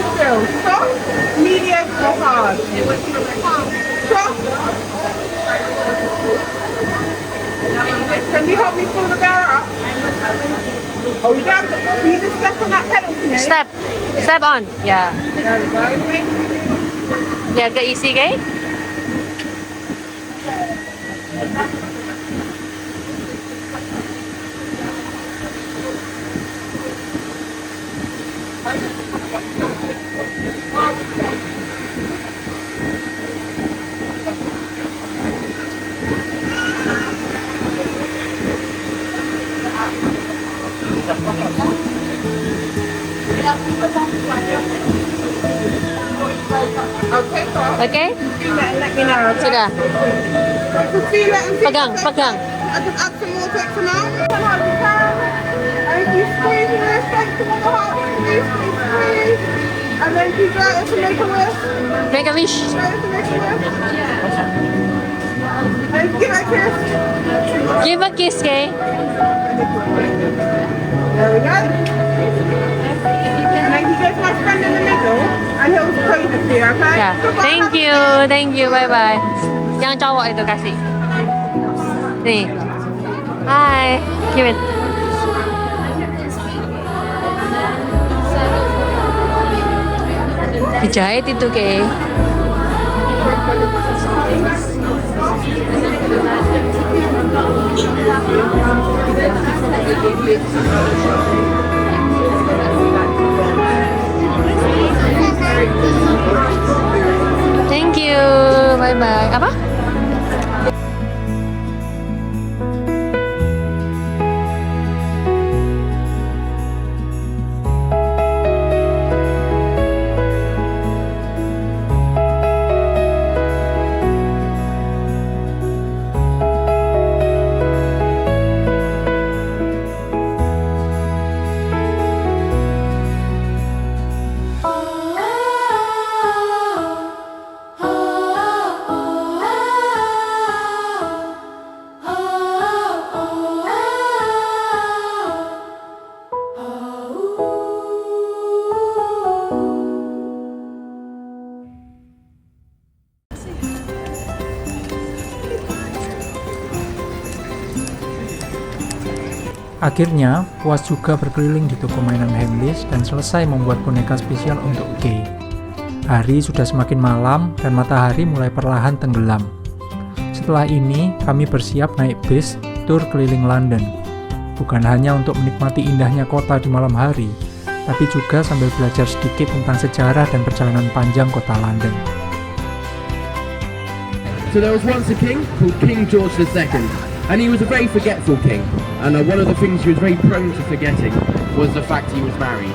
to feel? Soft, medium, or hard? Soft. Can you help me pull the bear up? Oh, you don't. You just step on that pedal for me. Step on. Yeah. There we go. Yeah, get easy, okay? Okay, so Okay? let me know. Okay? Sudah. Just feel it and see Pegang, if pegang. I can add some more text now. Come on, you can. And if you squeeze the wrist, strength to the heart, squeeze, squeeze, squeeze. And then you go to make a wish. Make a wish. Go to make a wish. And give it a kiss. Give a kiss, okay? There we go. And then you go to my friend in the middle, and he'll close it for you, okay? Yeah. Goodbye. Thank you, bye bye. Yang cowok itu kasih. Nih. Hai, give it. Dijahit itu, Kay. Thank you, bye bye. Apa? Akhirnya, puas juga berkeliling di toko mainan handis dan selesai membuat boneka spesial untuk Kay. Hari sudah semakin malam dan matahari mulai perlahan tenggelam. Setelah ini, kami bersiap naik bis tur keliling London. Bukan hanya untuk menikmati indahnya kota di malam hari, tapi juga sambil belajar sedikit tentang sejarah dan perjalanan panjang kota London. So there was once a king called King George II. And he was a very forgetful king, and one of the things he was very prone to forgetting was the fact he was married.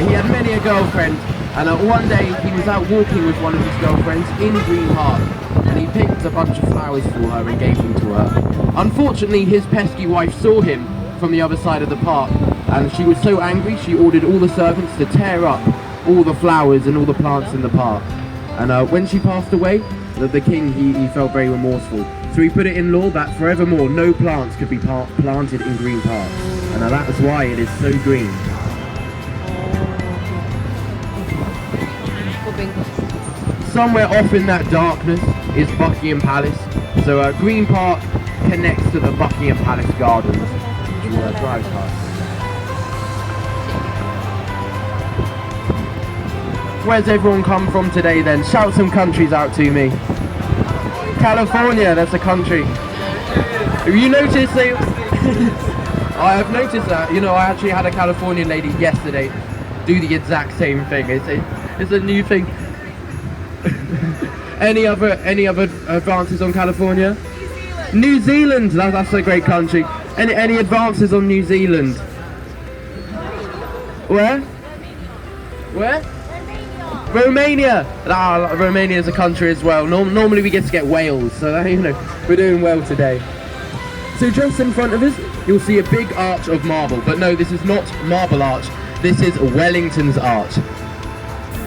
He had many a girlfriend, and one day he was out walking with one of his girlfriends in Green Park, and he picked a bunch of flowers for her and gave them to her. Unfortunately, his pesky wife saw him from the other side of the park, and she was so angry she ordered all the servants to tear up all the flowers and all the plants in the park. And when she passed away, the king, he felt very remorseful. So he put it in law that forevermore no plants could be planted in Green Park. And that is why it is so green. Somewhere off in that darkness is Buckingham Palace. So Green Park connects to the Buckingham Palace gardens, which we'll drive past. Where's everyone come from today then? Shout some countries out to me. California, that's a country. Have you noticed they... I have noticed that, you know, I actually had a Californian lady yesterday do the exact same thing. It's a new thing. Any other advances on California? New Zealand, that's a great country. Any advances on New Zealand? Where? Where? Romania! Romania is a country as well. Normally we get Wales, so you know, we're doing well today. So just in front of us, you'll see a big arch of marble. But no, this is not Marble Arch. This is Wellington's Arch.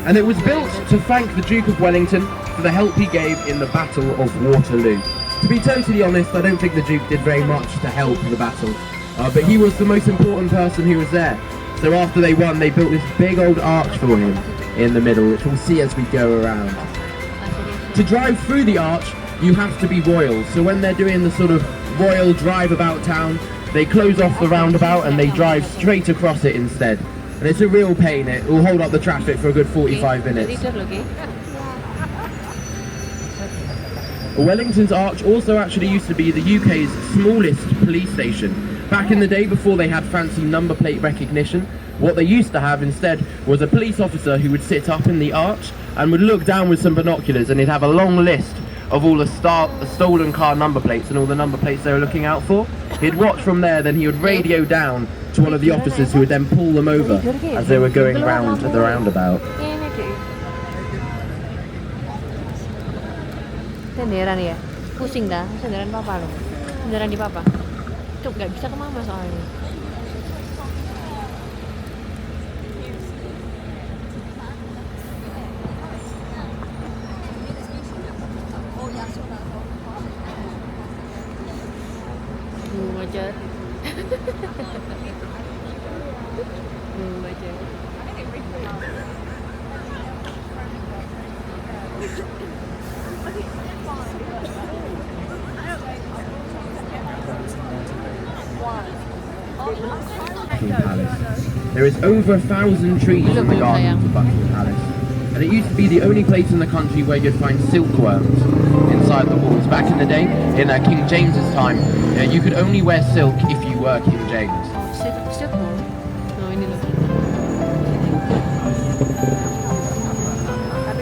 And it was built to thank the Duke of Wellington for the help he gave in the Battle of Waterloo. To be totally honest, I don't think the Duke did very much to help the battle. But he was the most important person who was there. So after they won, they built this big old arch for him. in the middle, which we'll see as we go around. To drive through the arch, you have to be royal. So when they're doing the sort of royal drive about town, they close off the roundabout and they drive straight across it instead. And it's a real pain. It will hold up the traffic for a good 45 minutes. Wellington's Arch also actually used to be the UK's smallest police station. Back in the day, before they had fancy number plate recognition, what they used to have instead was a police officer who would sit up in the arch and would look down with some binoculars, and he'd have a long list of all the stolen car number plates and all the number plates they were looking out for. He'd watch from there, then he would radio down to one of the officers who would then pull them over as they were going round the roundabout. Senderan ya? Pusing dah, senderan papa loh. Senderan di papa. Cuk, gak bisa ke mama soalnya. Ngajar. Ngajar. There is over 1,000 trees in the gardens of Buckingham Palace, and it used to be the only place in the country where you'd find silkworms inside the walls. Back in the day, in King James's time, you could only wear silk if you were King James.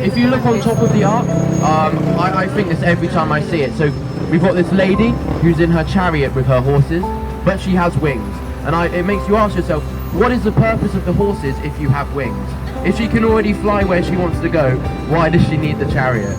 If you look on top of the ark, I think this every time I see it. So we've got this lady who's in her chariot with her horses, but she has wings. And it makes you ask yourself, what is the purpose of the horses if you have wings? If she can already fly where she wants to go, why does she need the chariot?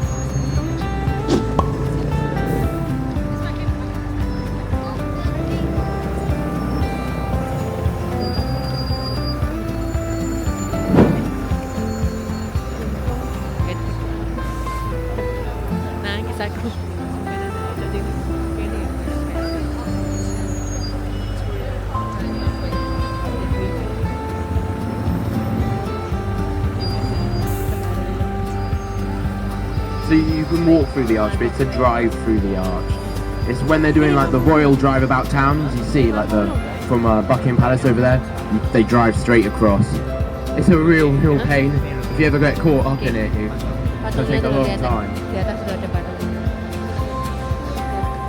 So you can walk through the arch, but it's a drive through the arch. It's when they're doing like the royal drive about town, as you see, like from Buckingham Palace over there, they drive straight across. It's a real pain. If you ever get caught up in it, it'll take a long time.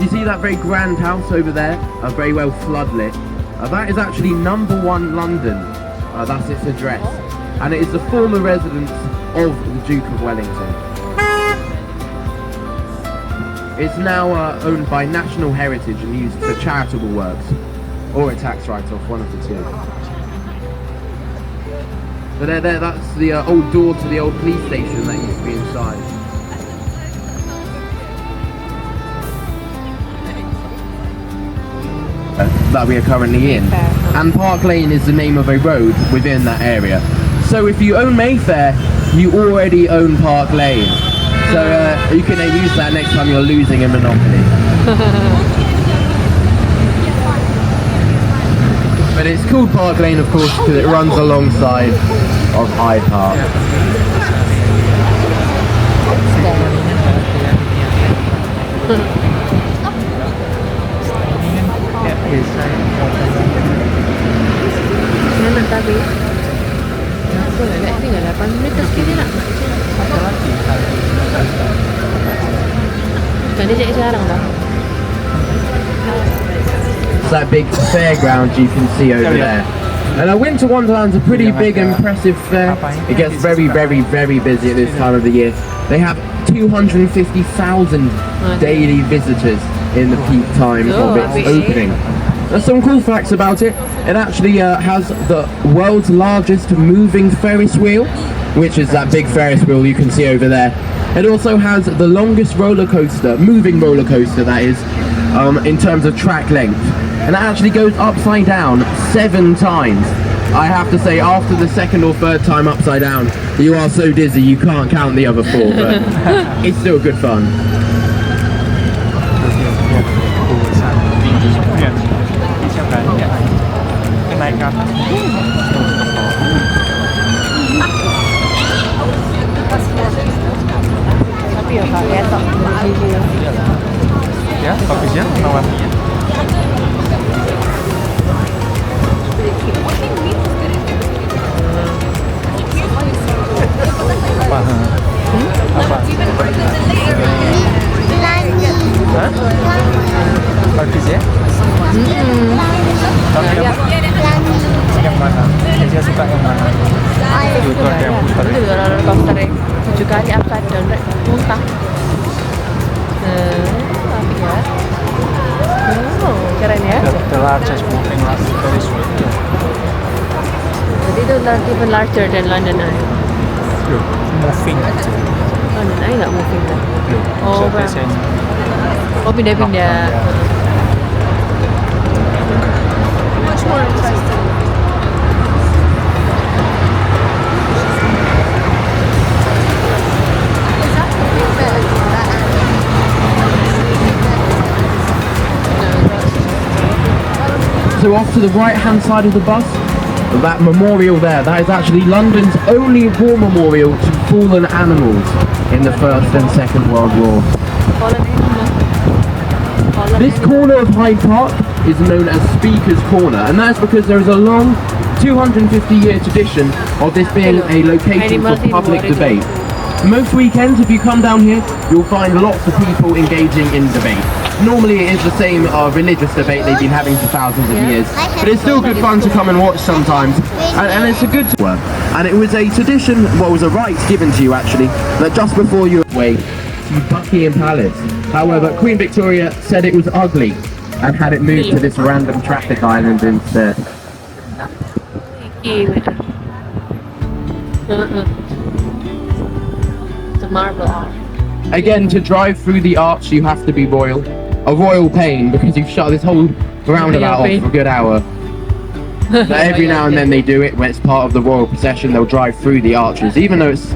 You see that very grand house over there, very well floodlit? That is actually number 1 London. That's its address. And it is the former residence of the Duke of Wellington. It's now owned by National Heritage and used for charitable works, or a tax write-off, one of the two. But that's the old door to the old police station that used to be inside. That we are currently in. And Park Lane is the name of a road within that area. So if you own Mayfair, you already own Park Lane. So you can use that next time you're losing a Monopoly. But it's called Park Lane, of course, because it runs alongside of Hyde Park. It's that big fairground you can see over there. And Winter Wonderland's a pretty big, impressive fair. It gets very, very, very busy at this time of the year. They have 250,000 daily visitors in the peak time of its opening. There's some cool facts about it. It actually has the world's largest moving Ferris wheel, which is that big Ferris wheel you can see over there. It also has the longest roller coaster, moving roller coaster that is, in terms of track length. And it actually goes upside down 7 times. I have to say, after the 2nd or 3rd time upside down, you are so dizzy you can't count the other 4, but it's still good fun. tapi ya gak ketok begini ya. Ya, bagusnya warna-warninya. Apa? Apa? Hah? Bagus ya? Tapi yang mana? Saya suka yang mana? Itu ada yang putar. Itu juga roller coaster ya. 7 kali upside down, muntah. Tapi ya. Oh, keren ya. The largest moving landmark-legendaris. Jadi itu even larger than London Eye. Loh, moving aja. London Eye nggak moving kan? Loh, Oh, biasanya. Oh, pindah-pindah. Much more interesting. So off to the right-hand side of the bus, that memorial there, that is actually London's only war memorial to fallen animals in the First and Second World War. This corner of Hyde Park is known as Speaker's Corner, and that's because there is a long 250-year tradition of this being a location for public debate. Most weekends, if you come down here, you'll find lots of people engaging in debate. Normally it is the same religious debate they've been having for thousands of years, but it's still good fun to come and watch sometimes, and it's a good work. And it was a tradition, well, it was a right given to you actually, that just before you were away to Buckingham Palace. However, Queen Victoria said it was ugly and had it moved to this random traffic island instead. It's a marble. Again, to drive through the arch you have to be royal. A royal pain because you've shut this whole roundabout off for a good hour. But every now and then they do it when it's part of the royal procession. They'll drive through the arches, even though it's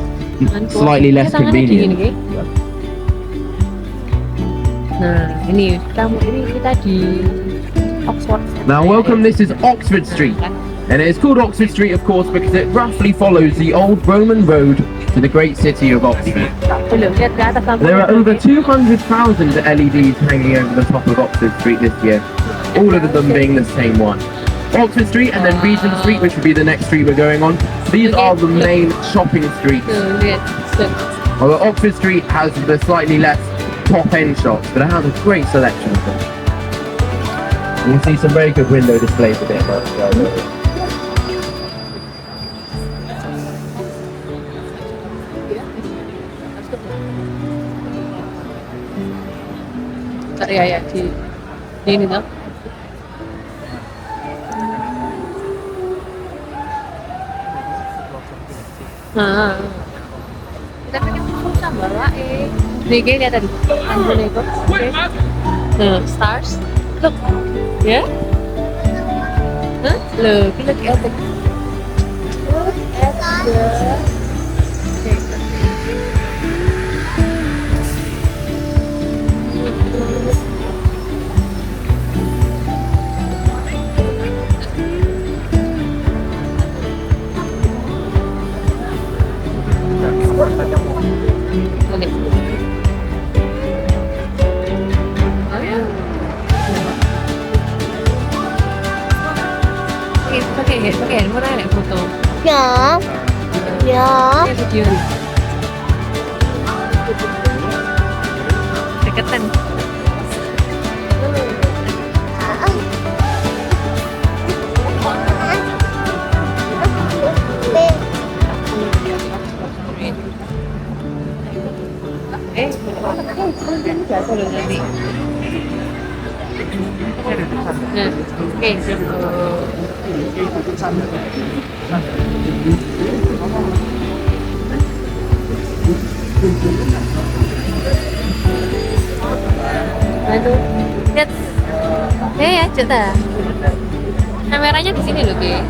slightly less convenient. Nah, ini kita di Oxford. Now welcome, this is Oxford Street. And it is called Oxford Street, of course, because it roughly follows the old Roman road to the great city of Oxford. There are over 200,000 LEDs hanging over the top of Oxford Street this year, all of them being the same one. Oxford Street and then Regent Street, which would be the next street we're going on. These are the main shopping streets. Although Oxford Street has the slightly less top-end shops, but it has a great selection of them. You can see some very good window displays a bit. Ya, di ini tuh. Nah, kita pengen susah bawa nih lihat tadi anjing itu, oke. Nah, stars, look, ya, look at the, pakai handphone ada foto. Ya. Ya. Video. Deketan. Jatuh loh nanti. Nah, oke. Aduh, lihat, ya cerita. Kameranya di sini loh, guys.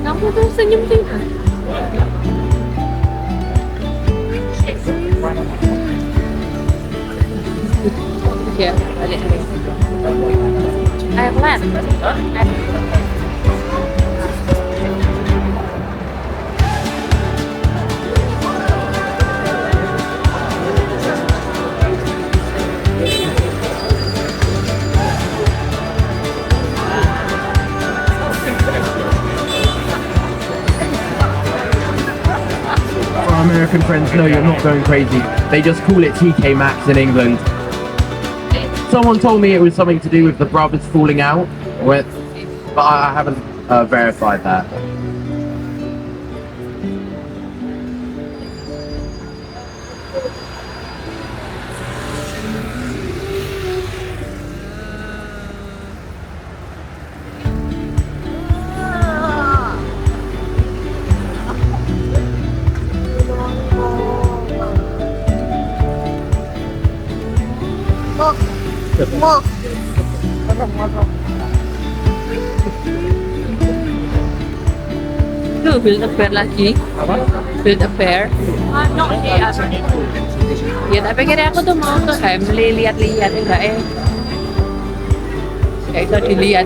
Kamu tuh senyum-senyum. Ya, balik. Ayo pelan. American friends, no, you're not going crazy. They just call it TK Maxx in England. Someone told me it was something to do with the brothers falling out, but I haven't verified that. Mo. Tuh, build a bear lagi. Build a bear. Ya, tapi kira aku tuh mau ke Hamley lihat-lihat, enggak kayak itu dilihat.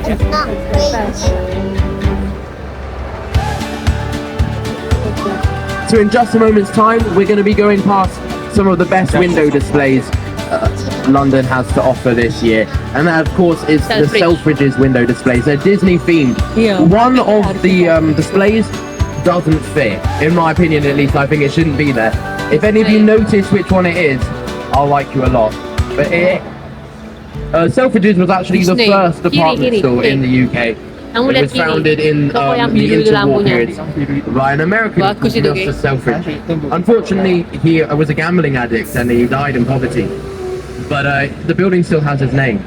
It's not fake. So in just a moment's time, we're going to be going past some of the best window displays London has to offer this year. And that, of course, is the Selfridges window displays. They're Disney themed. Yeah. One of the displays doesn't fit. In my opinion, at least, I think it shouldn't be there. If any of you notice which one it is, I'll like you a lot. But Selfridges was actually the first department store in the UK. It was founded in the interwar period by an American Mr. Selfridge. Unfortunately, he was a gambling addict and he died in poverty. But the building still has his name.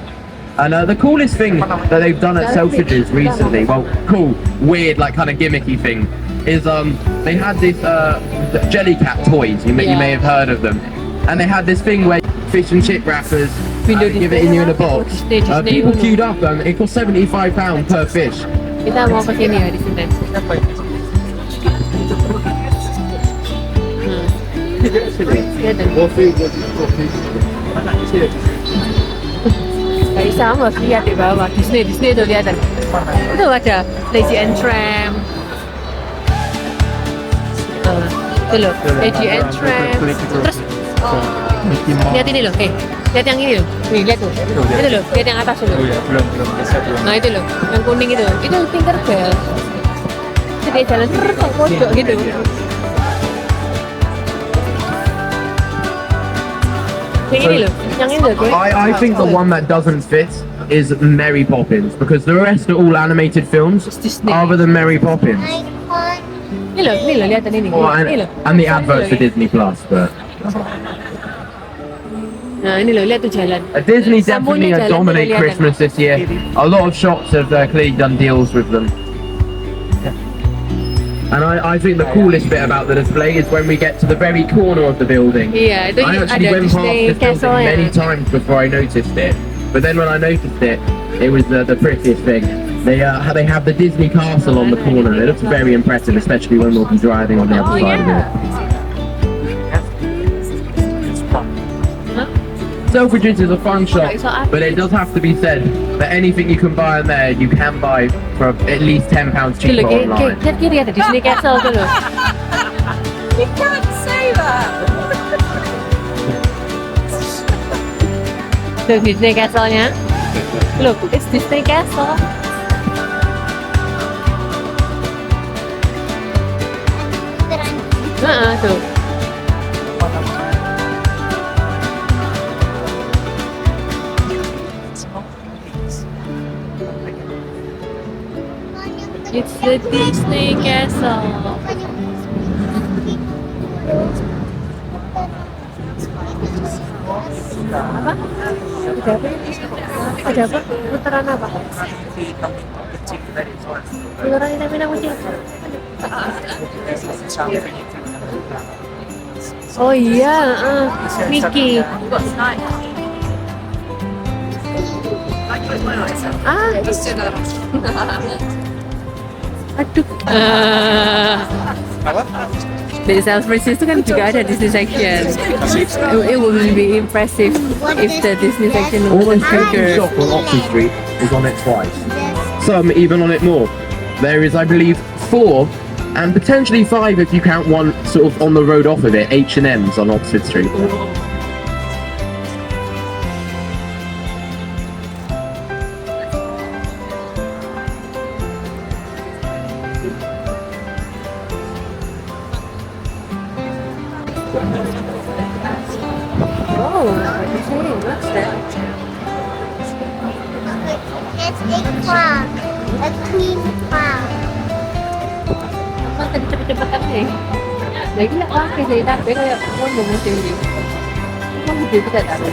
And the coolest thing that they've done at Selfridges recently, well, cool, weird, like kind of gimmicky thing, is they had this Jellycat toys. You may have heard of them. And they had this thing where fish and chip wrappers, give it in you in a box. People queued up and it cost £75 per fish. Kita mau ke sini ya di sini. Gak bisa, kamu harus lihat di bawah. Disney tuh lihat. Itu ada Lazy and Tramp. Itu loh, Lazy and Tramp. Terus lihat ini loh, lihat yang ini loh. Nih, lihat tuh. Itu loh, lihat yang atas loh. Belum Nah itu loh, yang kuning itu. Itu Tinkerbell. Itu dia jalan terus ke pojok gitu. Yang ini loh, yang ini loh. I think the one that doesn't fit is Mary Poppins, because the rest are all animated films other than Mary Poppins. Ini loh, lihat ini. And the adverts for Disney Plus, but nah ini loh, lihat tuh jalan. Disney definitely dominate Christmas this year. A lot of shops have clearly done deals with them. And I think the coolest bit about the display is when we get to the very corner of the building. Iya, itu I actually ada went past Disney this building Castle many times before I noticed it. But then when I noticed it, it was the prettiest thing. They have the Disney Castle on the corner. It looks very impressive, especially when we'll be driving on the other side of it. Selfridges is a fun shop, but it does have to be said that anything you can buy in there, you can buy for at least £10 cheaper online. Lihat kiri ada Disney Castle tuh loh. You can't say that. Tuh Disney Castle-nya. Look, it's Disney Castle. Tuh. It's the Disney Castle. Apa? Ada apa? Putaran apa? Putaran ini namanya kucing. Oh iya, Mickey. Aduh. Di Selfridges itu kan juga ada Disney section. It would be impressive if the Disney section was bigger. Shop on Oxford Street is on it twice. Some even on it more. There is, I believe, 4 and potentially 5 if you count one sort of on the road off of it, H&M's on Oxford Street. Oh, what's that? It's a cloud. A clean cloud. Kan tadi cepet-cepet kan eh. Lagi lah pakai saya tak kaya pun macam ni. Kau mesti kita tak ada.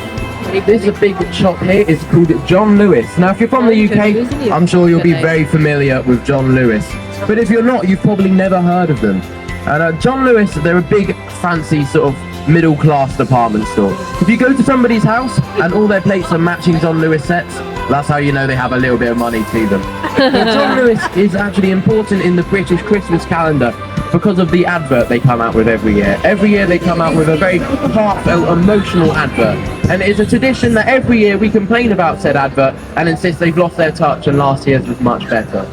This is a big shop here. It's called John Lewis. Now, if you're from the UK, I'm sure you'll be very familiar with John Lewis. But if you're not, you've probably never heard of them. And John Lewis, they're a big, fancy sort of middle-class department store. If you go to somebody's house and all their plates are matching John Lewis sets, that's how you know they have a little bit of money to them. But John Lewis is actually important in the British Christmas calendar because of the advert they come out with every year. Every year they come out with a very heartfelt, emotional advert. And it's a tradition that every year we complain about said advert and insist they've lost their touch and last year's was much better.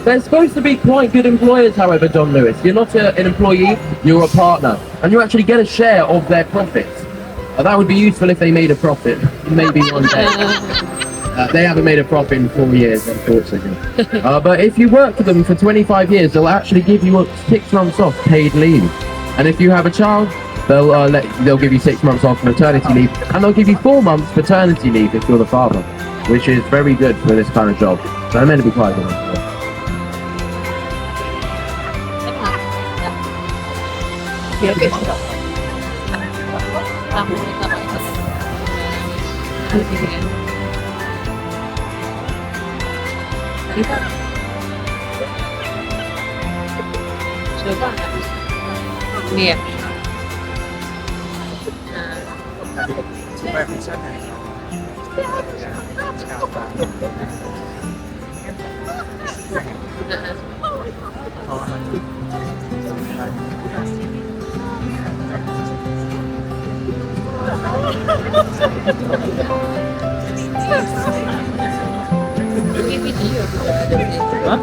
They're supposed to be quite good employers, however, John Lewis. You're not an employee, you're a partner. And you actually get a share of their profits. That would be useful if they made a profit, maybe one day. They haven't made a profit in 4 years, unfortunately. But if you work for them for 25 years, they'll actually give you 6 months off paid leave. And if you have a child, they'll give you 6 months off maternity leave, and they'll give you 4 months paternity leave if you're the father, which is very good for this kind of job. So I'm meant to be quite good. Biar kamu sama itu. Coba. Ini ya. Ini video. Hah?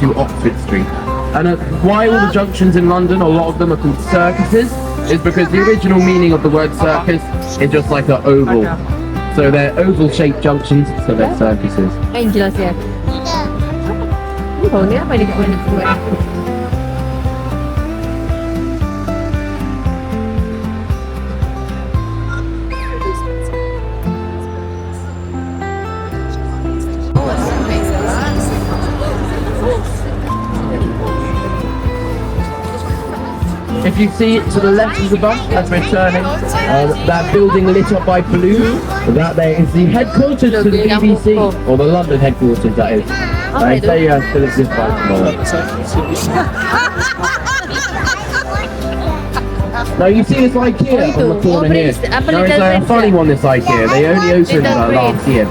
To Oxford Street. And why all the junctions in London, a lot of them are called circuses, is because the original meaning of the word circus is just like an oval. So they're oval-shaped junctions, so they're circuses. Yang jelas ya. Ini baunya apa nih kawan? If you see it to the left of the bus as we're turning, that building lit up by blue, that there is the headquarters to the BBC, or the London headquarters that is. They still exist by tomorrow. Now you see this IKEA on the corner here. Now it's a funny one, this IKEA. They only opened last year.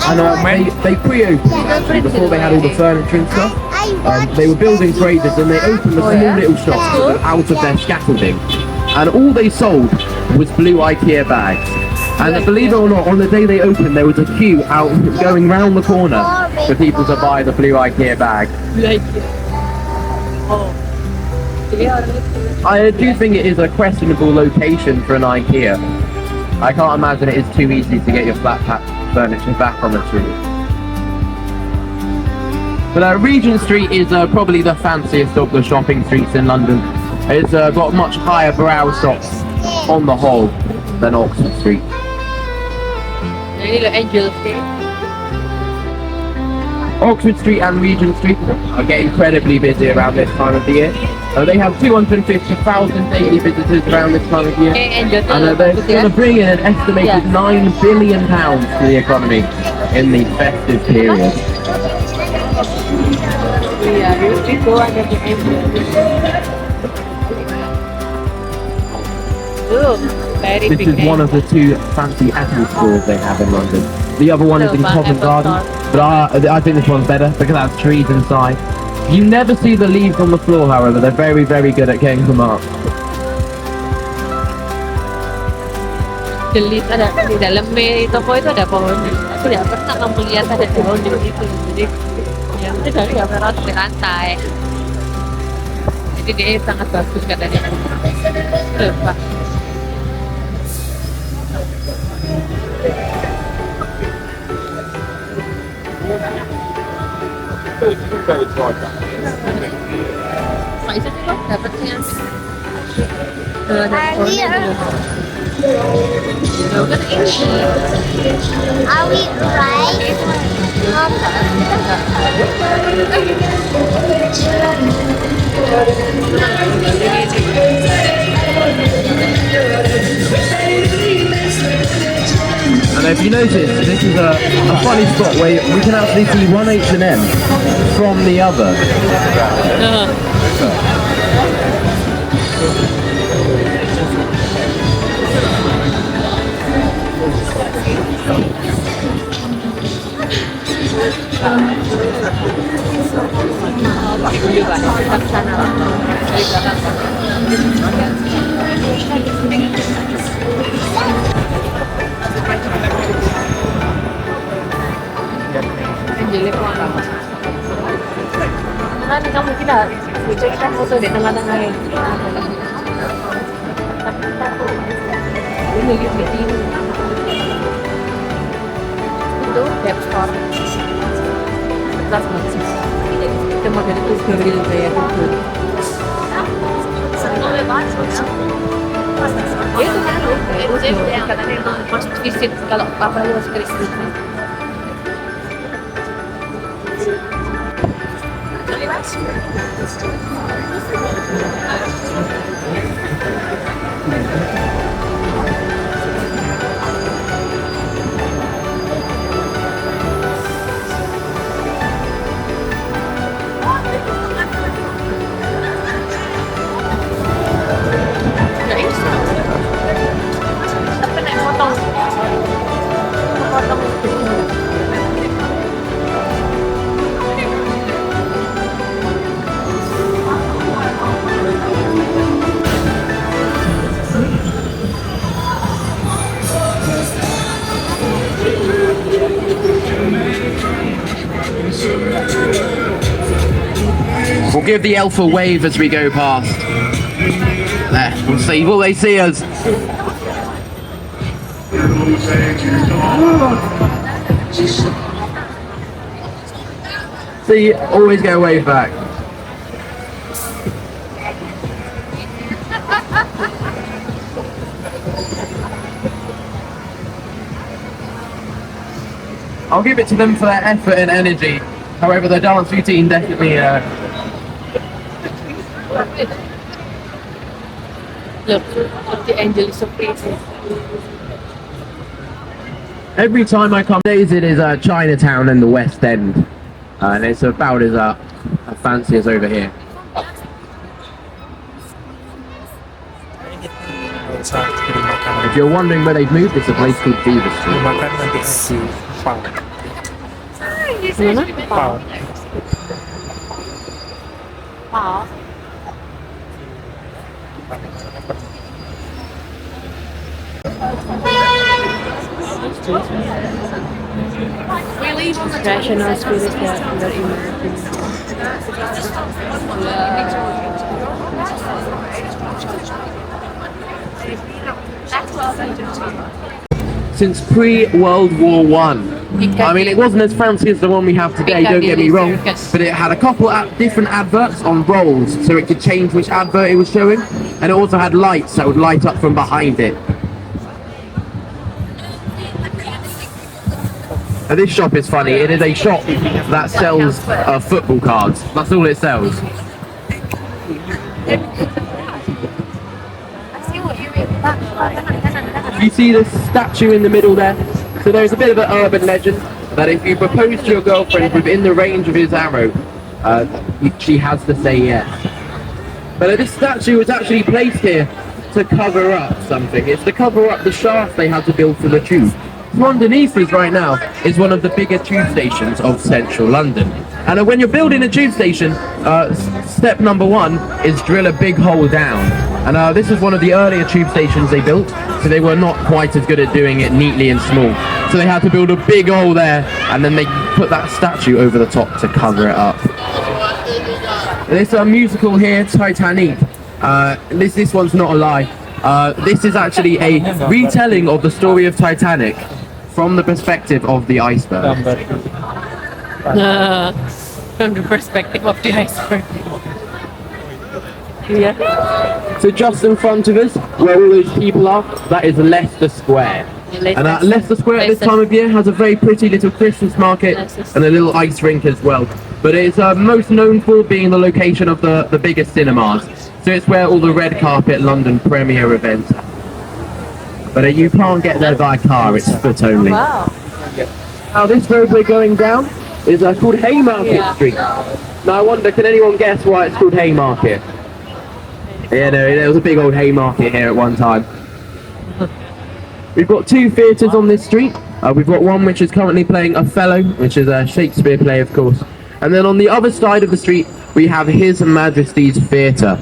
And they pre-opened actually, before they had all the furniture and stuff. They were building for ages and they opened a small little shop out of their scaffolding. And all they sold was blue IKEA bags. And believe it or not, on the day they opened there was a queue out going round the corner for people to buy the blue IKEA bag. I do think it is a questionable location for an IKEA. I can't imagine it is too easy to get your flat pack furniture back on the street. But Regent Street is probably the fanciest of the shopping streets in London. It's got much higher brow shops on the whole than Oxford Street. Oxford Street and Regent Street are getting incredibly busy around this time of the year. They have 250,000 daily visitors around this time of year. And they're going to bring in an estimated £9 billion to the economy in the festive period. This is one of the 2 fancy Apple stores they have in London. The other one is in Covent Garden, but I think this one's better because it has trees inside. You never see the leaves on the floor, however. They're very, very good at getting them up. Di dalam toko itu ada pohon. Aku tidak pernah melihat ada pohon di situ. Jadi ya udah dari nggak pernah di lantai. Jadi dia sangat bagus katanya. Lupa. Nggak bisa sih kok dapat sih nanti. Are we right? And if you notice, this is a funny spot where we can actually see one H&M from the other. Jadi kan kamu kita kita foto di tengah-tengah ini. Ini itu web store. Kelas banget sih. Kita model itu sambil kayak gitu. Ya itu kan itu katanya must visit kalau apa harus Kristus. We'll give the elf a wave as we go past. There, we'll see. Will they see us? See, always get a wave back. I'll give it to them for their effort and energy. However, the dance routine definitely Look, the angel is so pretty. every time I come, days it is Chinatown and the West End, and it's about as fancy as over here. If you're wondering where they've moved, it's a place called Beaver Street. Makan nanti si Pau. Gimana? Pau. Pau. Rational spirit that are emerging. Since pre-World War One. I mean, it wasn't as fancy as the one we have today, don't get me wrong, but it had a couple of different adverts on rolls, so it could change which advert it was showing, and it also had lights that would light up from behind it. Now, this shop is funny. It is a shop that sells football cards. That's all it sells. You see this statue in the middle there? So there's a bit of an urban legend that if you propose to your girlfriend within the range of his arrow, she has to say yes. But this statue was actually placed here to cover up something. It's to cover up the shaft they had to build for the tube. So underneath us right now is one of the bigger tube stations of central London. And when you're building a tube station, step number one is drill a big hole down. And this is one of the earlier tube stations they built, so they were not quite as good at doing it neatly and small. So they had to build a big hole there, and then they put that statue over the top to cover it up. This musical here, Titanic. This one's not a lie. This is actually a retelling of the story of Titanic from the perspective of the iceberg. From the perspective of the iceberg. Yeah. So just in front of us, where all those people are, that is Leicester Square. And Leicester Square at this time of year has a very pretty little Christmas market and a little ice rink as well. But it's most known for being the location of the biggest cinemas. So it's where all the red carpet London premiere events happen. But you can't get there by car, it's foot only. Wow. Now this road we're going down is called Haymarket Street. Now I wonder, can anyone guess why it's called Haymarket? Yeah, no, there was a big old Haymarket here at one time. We've got two theatres on this street. We've got one which is currently playing Othello, which is a Shakespeare play, of course. And then on the other side of the street, we have His Majesty's Theatre.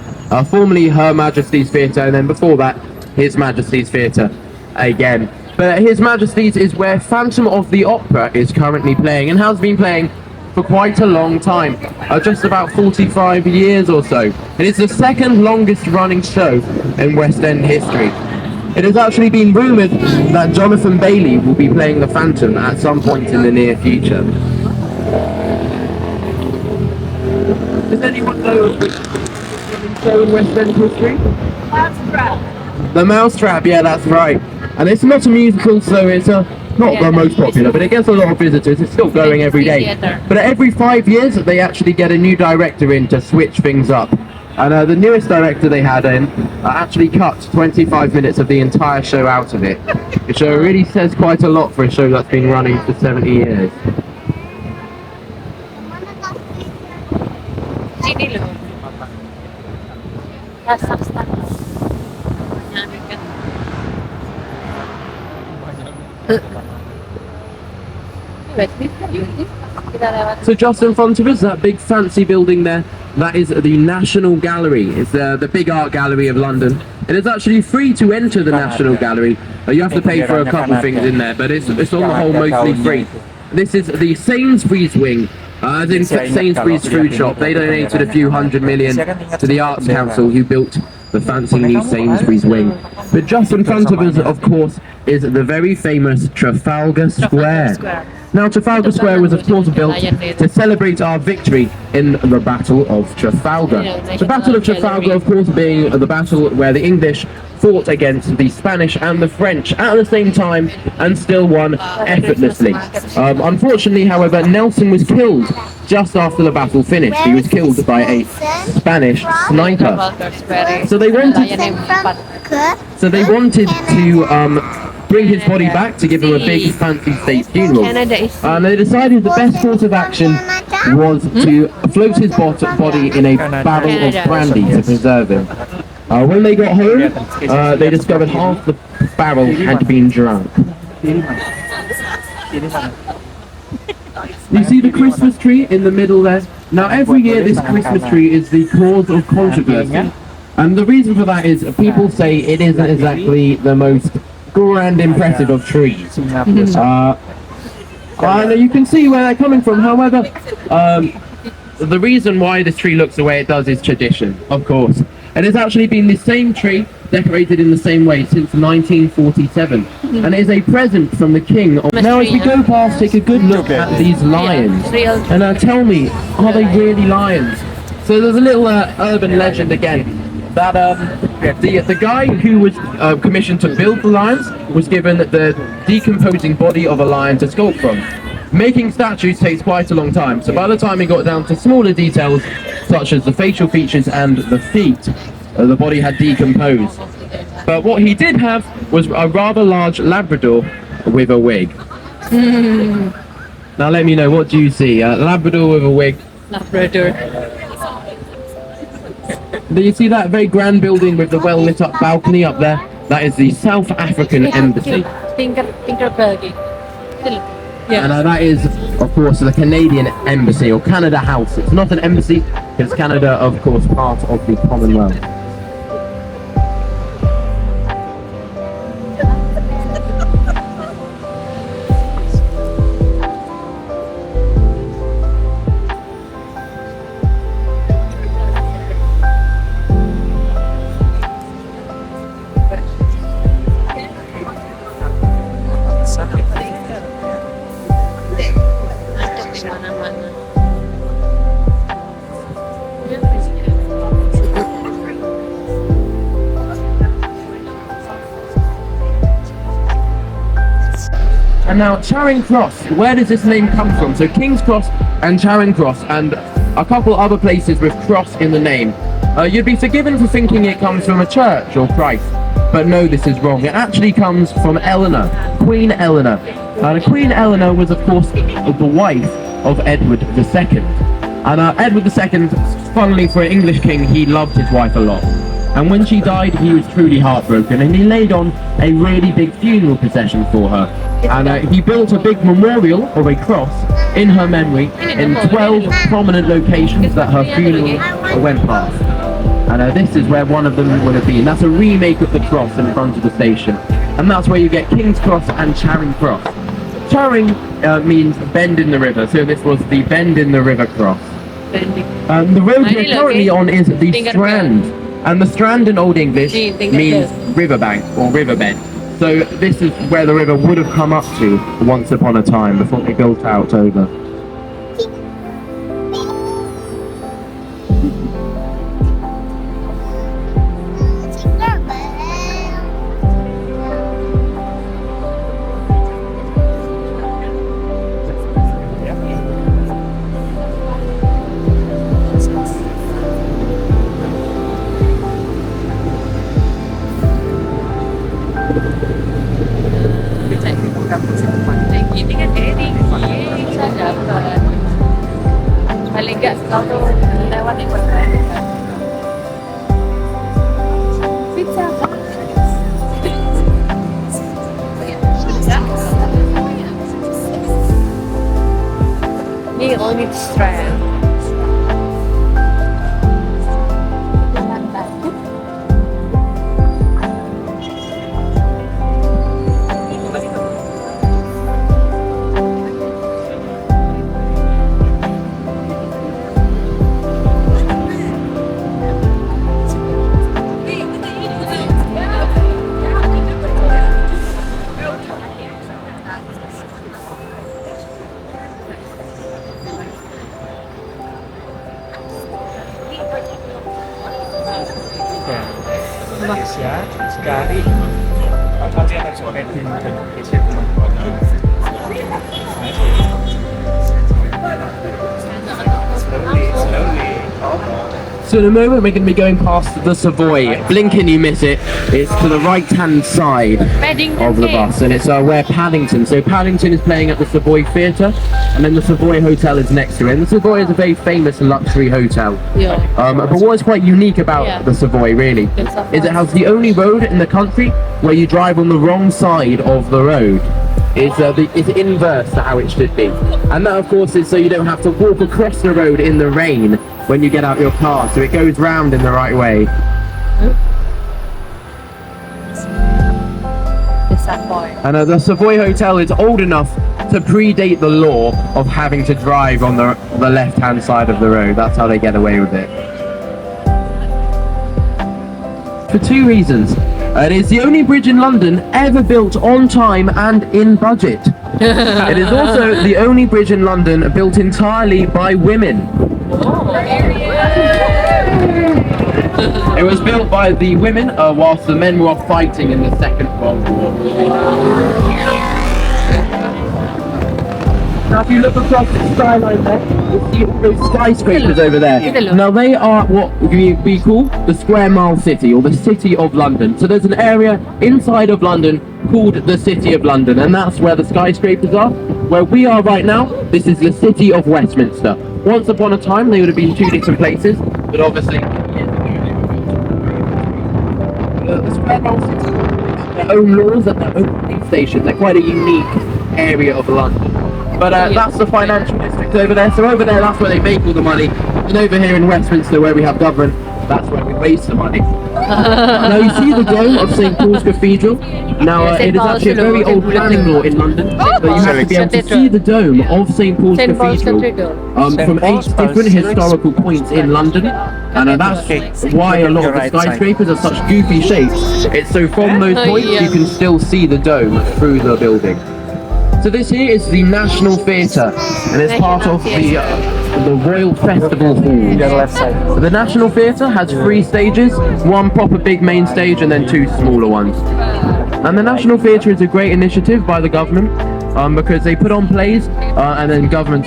Formerly Her Majesty's Theatre, and then before that, His Majesty's Theatre again. But His Majesty's is where Phantom of the Opera is currently playing, and has been playing for quite a long time. Just about 45 years or so. It is the second longest running show in West End history. It has actually been rumoured that Jonathan Bailey will be playing the Phantom at some point in the near future. Does anyone know of the show in West End history? Mousetrap. The Mousetrap, yeah, that's right. And it's not a musical, so it's not the most popular, but it gets a lot of visitors. It's still going every day. But every 5 years, they actually get a new director in to switch things up. And the newest director they had in actually cut 25 minutes of the entire show out of it, which really says quite a lot for a show that's been running for 70 years. Sini loh. Kazakhstan. So just in front of us, that big fancy building there, that is the National Gallery. It's the big art gallery of London. It is actually free to enter the National Gallery. You have to pay for a couple of things in there, but it's on the whole mostly free. This is the Sainsbury's wing, as in Sainsbury's food shop. They donated a few $100 million to the Arts Council, who built the fancy new Sainsbury's wing. But just in front of us, of course, is the very famous Trafalgar Square. Now, Trafalgar Square was, of course, built to celebrate our victory in the Battle of Trafalgar. The Battle of Trafalgar, of course, being the battle where the English fought against the Spanish and the French at the same time and still won effortlessly. Unfortunately, however, Nelson was killed just after the battle finished. He was killed by a Spanish sniper. So they wanted to bring his body back to give him a big fancy state funeral. And they decided the best course of action was to float his body in a barrel of brandy to preserve him. When they got home, they discovered half the barrel had been drunk. You see the Christmas tree in the middle there? Now every year this Christmas tree is the cause of controversy. And the reason for that is people say it isn't exactly the most grand impressive of trees. And you can see where they're coming from. However, the reason why this tree looks the way it does is tradition, of course. It has actually been the same tree decorated in the same way since 1947, and it is a present from the king. Now as we go past, take a good look at these lions, and tell me, are they really lions? So there's a little urban legend again, that the guy who was commissioned to build the lions was given the decomposing body of a lion to sculpt from. Making statues takes quite a long time, so by the time he got down to smaller details, such as the facial features and the feet, the body had decomposed. But what he did have was a rather large Labrador with a wig. Now let me know, what do you see? A Labrador with a wig. Labrador. Do you see that very grand building with the well lit up balcony up there? That is the South African Embassy. Tinkerbell. And that is, of course, the Canadian Embassy, or Canada House. It's not an embassy, because Canada, of course, part of the Commonwealth. kemana-mana. And now Charing Cross, where does this name come from? So King's Cross and Charing Cross and a couple other places with cross in the name. You'd be forgiven for thinking it comes from a church or Christ, but no, this is wrong. It actually comes from Eleanor, Queen Eleanor. Queen Eleanor was of course the wife of Edward II. And Edward II, funnily for an English king, he loved his wife a lot. And when she died, he was truly heartbroken, and he laid on a really big funeral procession for her. And he built a big memorial, or a cross, in her memory, in 12 prominent locations that her funeral went past. And this is where one of them would have been. That's a remake of the cross in front of the station. And that's where you get King's Cross and Charing Cross. Charing means bend in the river, so this was the bend in the river cross. The road we're currently on is the Strand. And the Strand in Old English means riverbank or riverbed. So this is where the river would have come up to once upon a time before they built out over. Gini kan kayaknya tinggi, bisa dapat. Paling nggak kalau lewat itu bisa. Ini only Strand. Ya, sekali kalian harus pakai dingin dan kecil. So in a moment we're going to be going past the Savoy. Blink and you miss it. It's to the right-hand side of the bus, and it's where Paddington. So Paddington is playing at the Savoy Theatre, and then the Savoy Hotel is next to it. And the Savoy is a very famous luxury hotel. Yeah. But what is quite unique about the Savoy, really, is it has the only road in the country where you drive on the wrong side of the road. It's inverse to how it should be. And that, of course, is so you don't have to walk across the road in the rain when you get out your car, so it goes round in the right way. And the Savoy Hotel is old enough to predate the law of having to drive on the left-hand side of the road. That's how they get away with it. For two reasons. It is the only bridge in London ever built on time and in budget. It is also the only bridge in London built entirely by women. It was built by the women whilst the men were off fighting in the Second World War. Now if you look across the skyline there, you see all those skyscrapers over there. Now they are what we call the Square Mile City, or the City of London. So there's an area inside of London called the City of London, and that's where the skyscrapers are. Where we are right now, this is the City of Westminster. Once upon a time they would have been two different places, but obviously the Square Mile City have their own laws and their own police stations. They're quite a unique area of London. But that's the financial district over there. So over there, that's where they make all the money. And over here in Westminster, where we have government, that's where we waste the money. Now you see the dome of St. Paul's Cathedral. Now it is actually a very old planning law in London. But you have to be able to see the dome of St. Paul's Cathedral from 8 different historical points in London. And that's why a lot of the skyscrapers are such goofy shapes. It's so from those points you can still see the dome through the building. So this here is the National Theatre, and it's part of the Royal Festival Hall. The National Theatre has 3 stages, 1 proper big main stage and then 2 smaller ones. And the National Theatre is a great initiative by the government because they put on plays and then government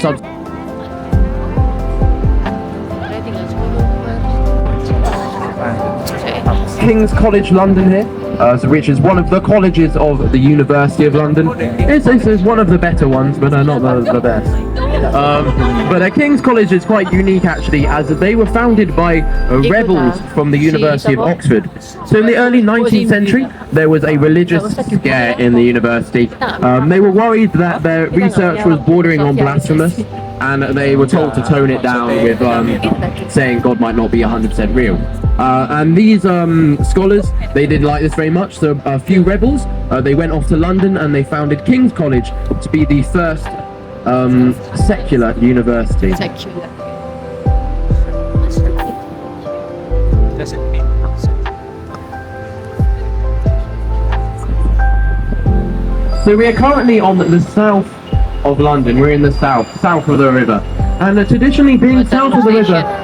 King's College London here, which is one of the colleges of the University of London. It's one of the better ones, but not the best. But King's College is quite unique actually, as they were founded by rebels from the University of Oxford. So in the early 19th century, there was a religious scare in the university. They were worried that their research was bordering on blasphemous, and they were told to tone it down with saying God might not be 100% real. And these scholars, they didn't like this very much, so a few rebels, they went off to London and they founded King's College to be the first secular university. So we are currently on the south of London. We're in the south of the river. And traditionally being south of the river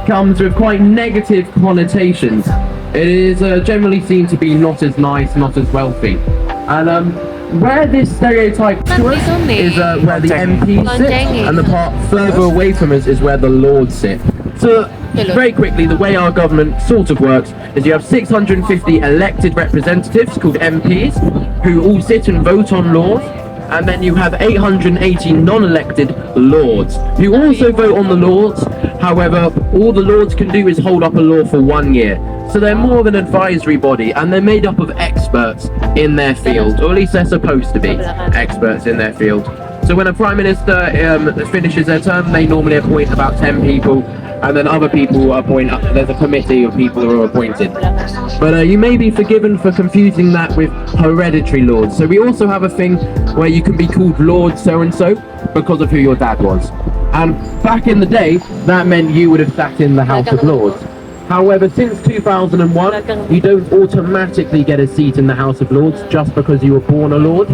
comes with quite negative connotations. It is generally seen to be not as nice, not as wealthy. And where this stereotype to us is where the MPs sit, and the part further away from us is where the Lords sit. So very quickly, the way our government sort of works is you have 650 elected representatives called MPs who all sit and vote on laws, and then you have 880 non-elected Lords who also vote on the laws. However, all the Lords can do is hold up a law for 1 year. So they're more of an advisory body, and they're made up of experts in their field, or at least they're supposed to be experts in their field. So when a Prime Minister finishes their term, they normally appoint about 10 people, and then other people appoint, there's a committee of people who are appointed. But you may be forgiven for confusing that with hereditary lords. So we also have a thing where you can be called Lord so-and-so because of who your dad was. And back in the day, that meant you would have sat in the House of Lords. However, since 2001, you don't automatically get a seat in the House of Lords just because you were born a Lord.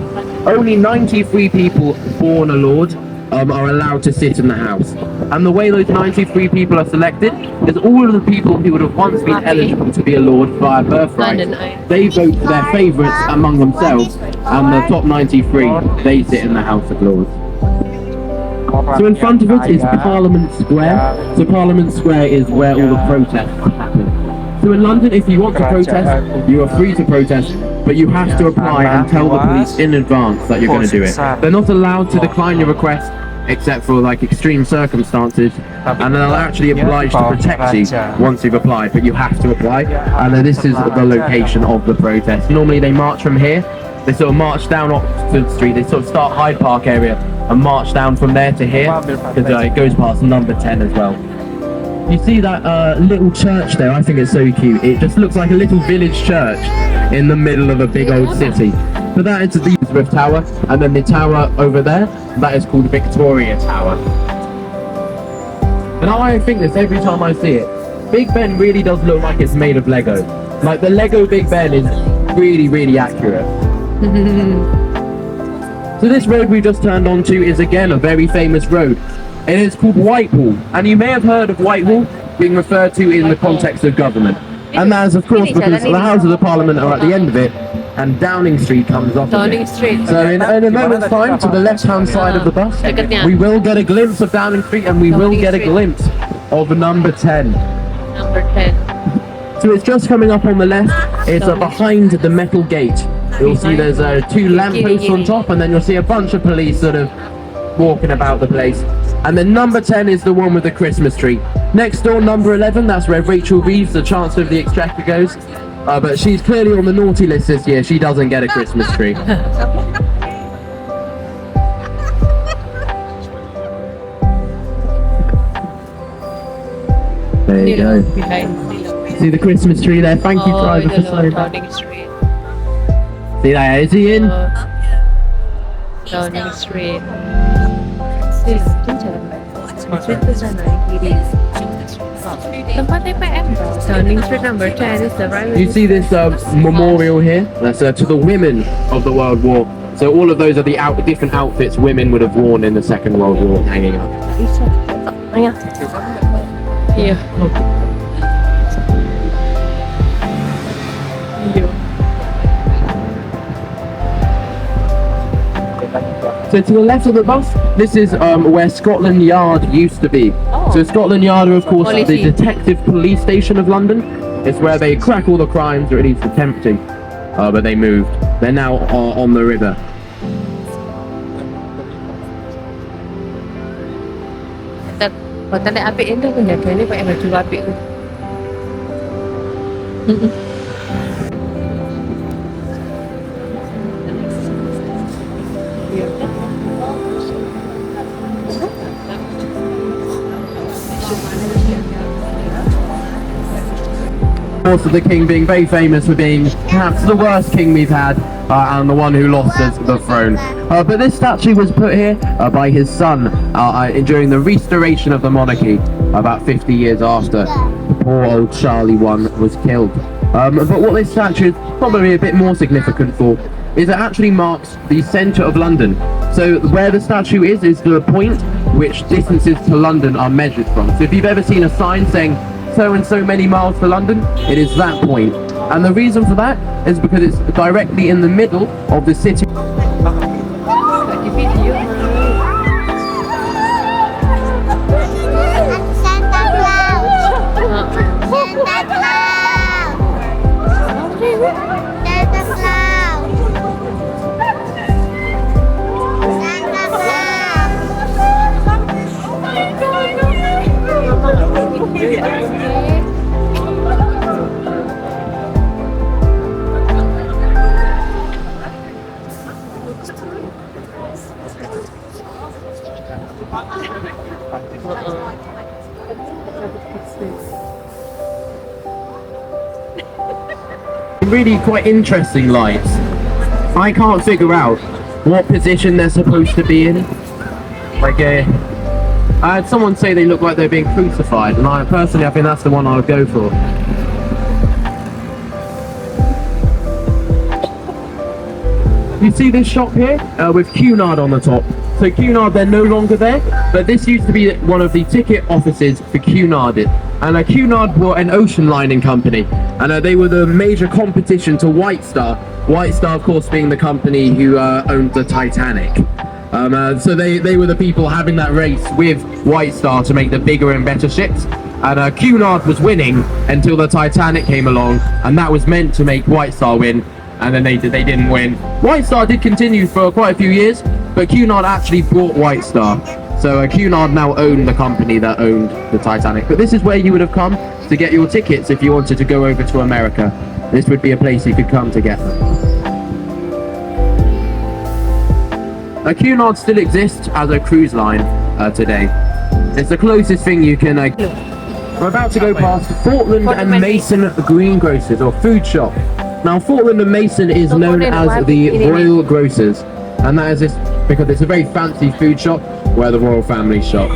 Only 93 people born a Lord are allowed to sit in the House. And the way those 93 people are selected is all of the people who would have once been eligible to be a Lord via birthright, they vote for their favourites among themselves, and the top 93, they sit in the House of Lords. So in front of us is Parliament Square. So Parliament Square is where all the protests happen. So in London, if you want to protest, you are free to protest, but you have to apply and tell the police in advance that you're going to do it. They're not allowed to decline your request except for like extreme circumstances, and they'll actually oblige to protect you once you've applied, but you have to apply. And then this is the location of the protest. Normally they march from here, they sort of march down Oxford Street, they sort of start Hyde Park area and march down from there to here, because it goes past number 10 as well. You see that little church there? I think it's so cute. It just looks like a little village church in the middle of a big old city. But that is the Elizabeth Tower, and then the tower over there, that is called Victoria Tower. And I think this every time I see it. Big Ben really does look like it's made of Lego. Like the Lego Big Ben is really, really accurate. So this road we just turned onto is again a very famous road. It is called Whitehall, and you may have heard of Whitehall being referred to in the context of government. And that is of course because the Houses of Parliament are at the end of it, and Downing Street comes off of it. So in a moment's time, to the left-hand side of the bus, we will get a glimpse of Downing Street, and we will get a glimpse of number 10. Number 10. So it's just coming up on the left, it's behind the metal gate. You'll see there's 2 lampposts on top, and then you'll see a bunch of police sort of walking about the place. And then number 10 is the one with the Christmas tree. Next door, number 11, that's where Rachel Reeves, the Chancellor of the Exchequer, goes. But she's clearly on the naughty list this year. She doesn't get a Christmas tree. There you go. See the Christmas tree there? Thank you, driver, for saying that. See there, is he in? Downing Street. Tempat TPM. Downing Street number 10 is the right. You see this memorial here? That's to the women of the World War So all of those are the different outfits women would have worn in the Second World War hanging up. Bisa. Ayo. Iya. Iya. So to the left of the bus, this is where Scotland Yard used to be. Oh. So Scotland Yard are of course the Policy. detective police station of London. It's where they crack all the crimes, or at least attempting. But they moved. They're now on the river. Hotelnya apik itu penjaganya pakai baju apik. Of the king being very famous for being perhaps the worst king we've had and the one who lost the throne. But this statue was put here by his son during the restoration of the monarchy about 50 years after poor old Charlie I was killed. But what this statue is probably a bit more significant for is it actually marks the centre of London. So where the statue is the point which distances to London are measured from. So if you've ever seen a sign saying so and so many miles to London, it is that point. And the reason for that is because it's directly in the middle of the city. Di video. Santa Claus. Santa Claus. Santa Claus. Really quite interesting lights. I can't figure out what position they're supposed to be in. Like I had someone say they look like they're being crucified, and I think that's the one I would go for. You see this shop here with Cunard on the top. So Cunard, they're no longer there, but this used to be one of the ticket offices for Cunard. And Cunard were an ocean lining company, and they were the major competition to White Star. White Star, of course, being the company who owned the Titanic. So they were the people having that race with White Star to make the bigger and better ships. And Cunard was winning until the Titanic came along, and that was meant to make White Star win. And then they didn't win. White Star did continue for quite a few years, but Cunard actually bought White Star. So Cunard now owned the company that owned the Titanic. But this is where you would have come to get your tickets if you wanted to go over to America. This would be a place you could come to get them. Cunard still exists as a cruise line today. It's the closest thing you can... We're about to go past Fortland and Mason greengrocers, or food shop. Now Fortland and Mason is known as the Royal Grocers, and that is just because it's a very fancy food shop where the royal family shop.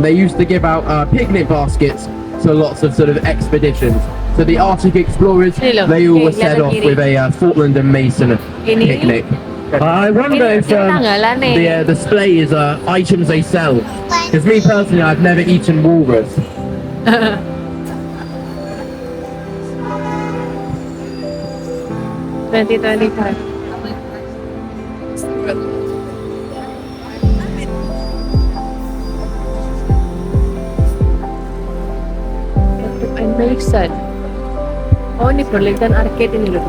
They used to give out picnic baskets to lots of sort of expeditions. So the Arctic explorers, they all were set off with a Fortland and Mason picnic. I wonder if the display is items they sell. Because me personally, I've never eaten walrus. 2025. And Mason. Oh, ini Burlington Arcade ini loh.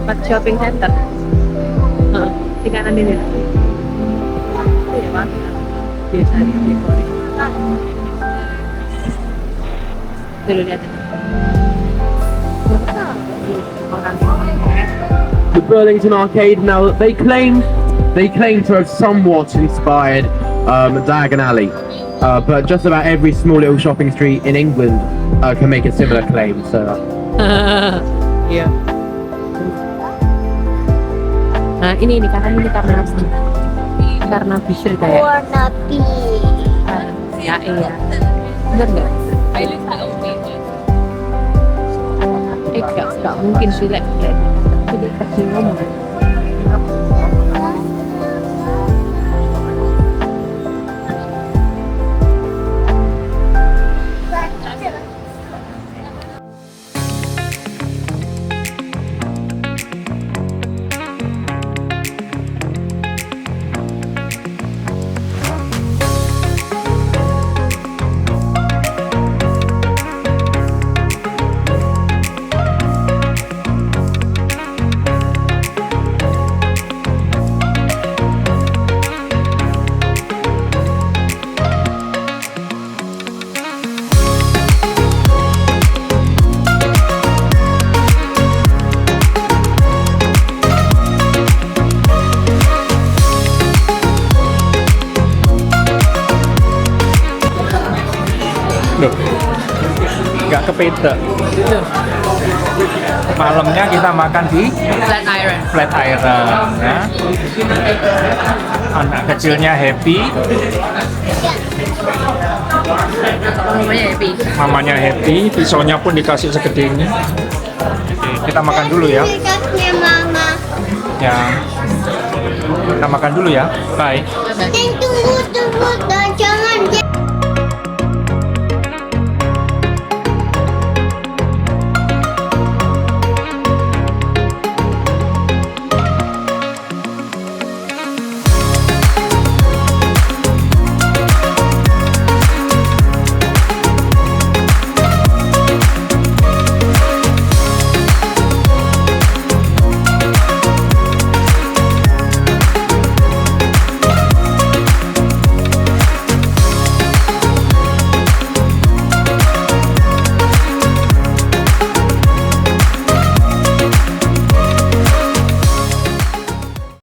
Tempat shopping center. Di kanan ini. Iya, Pak. Biasa di Korea. Dulu lihat. The Burlington Arcade, now they claim to have somewhat inspired Diagon Alley, but just about every small little shopping street in England can make a similar claim. So iya. Nah ini kanan ini karena bisir kayak Warna pink. ya iya bener nggak? Enggak mungkin sih lihat Kasih ngomong. Loh, nggak kepeda. Malamnya kita makan di Flat iron. flat iron ya. Anak kecilnya happy, Namanya happy. mamanya happy, pisaunya pun dikasih segede ini. Oke, kita makan dulu ya. Dekatnya mama. Ya. Kita makan dulu ya. Bye.